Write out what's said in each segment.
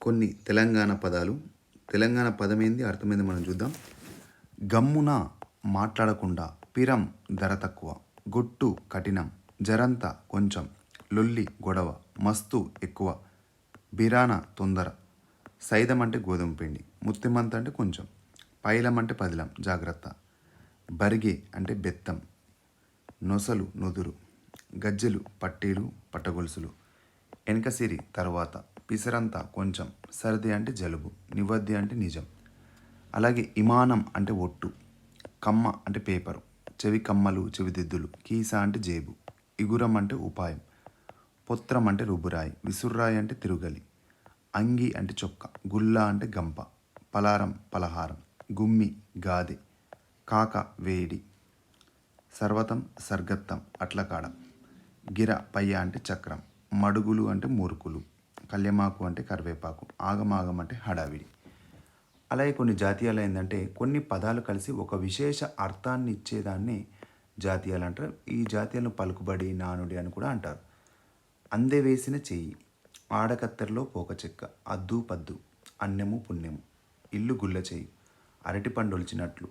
కొన్ని తెలంగాణ పదాలు. తెలంగాణ పదమేంది, అర్థమైంది మనం చూద్దాం. గమ్మున మాట్లాడకుండా, పిరం ధర తక్కువ, గొట్టు కఠినం, జరంత కొంచెం, లొల్లి గొడవ, మస్తు ఎక్కువ, బిరాన తొందర, సైదం అంటే గోధుమ పిండి, ముత్తిమంత అంటే కొంచెం, పైలం అంటే పదిలం జాగ్రత్త, బరిగే అంటే బెత్తం, నొసలు నుదురు, గజ్జెలు పట్టీలు పట్టగొలుసులు, వెనకసిరి తర్వాత, పిసరంతా కొంచెం, సర్ది అంటే జలుబు, నివద్ది అంటే నిజం. అలాగే ఇమానం అంటే ఒట్టు, కమ్మ అంటే పేపరు, చెవి కమ్మలు చెవిదిద్దులు, కీసా అంటే జేబు, ఇగురం అంటే ఉపాయం, పొత్రం అంటే రుబ్బురాయి, విసుర్రాయి అంటే తిరుగలి, అంగి అంటే చొక్క, గుల్ల అంటే గంప, పలారం పలహారం, గుమ్మి గాదె, కాక వేడి, సర్వతం సర్గత్తం అట్లకాడ, గిర పయ్య అంటే చక్రం, మడుగులు అంటే మురుకులు, కళ్యమాకు అంటే కరివేపాకు, ఆగమాగం అంటే హడావిడి. అలాగే కొన్ని జాతీయాలు ఏంటంటే కొన్ని పదాలు కలిసి ఒక విశేష అర్థాన్ని ఇచ్చేదాన్ని జాతీయాలు అంటారు. ఈ జాతీయాలను పలుకుబడి, నానుడి అని కూడా అంటారు. అందె వేసిన చెయ్యి, ఆడకత్తెరలో పోక చెక్క, అద్దు పద్దు, అన్నెము పుణ్యము, ఇల్లు గుల్ల చేయి, అరటిపండు ఒలిచినట్లు,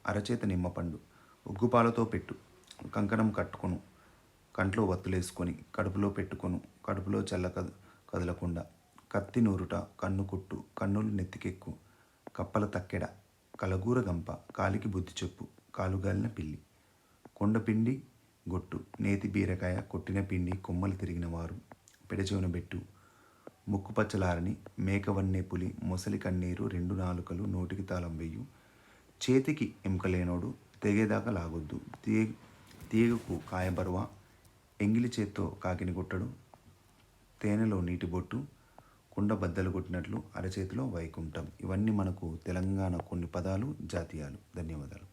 అరచేత నిమ్మపండు, ఉగ్గుపాలతో పెట్టు, కంకణం కట్టుకొను, కంట్లో వత్తులేసుకొని, కడుపులో పెట్టుకొను, కడుపులో కదలకుండా, కత్తి నూరుట, కన్ను కుట్టు, కన్నులు నెత్తికెక్కు, కప్పల తక్కెడ, కలగూర గంప, కాలికి బుద్ధి చెప్పు, కాలుగాలిన పిల్లి, కొండపిండి గొట్టు, నేతి బీరకాయ, కొట్టిన పిండి, కొమ్మలు తిరిగిన వారు, పెడచెవిన బెట్టు, ముక్కు పచ్చలారని, మేకవన్నే పులి, మొసలి కన్నీరు, రెండు నాలుకలు, నోటికి తాళం వెయ్యు, చేతికి ఎముకలేనోడు, తెగేదాకా లాగొద్దు, తీగకు కాయబరువ, ఎంగిలి చేత్తో కాకిని కొట్టడు, తేనెలో నీటి బొట్టు, కుండ బద్దలు కొట్టినట్లు, అరచేతిలో వైకుంఠం. ఇవన్నీ మనకు తెలంగాణ కొన్ని పదాలు, జాతీయాలు. ధన్యవాదాలు.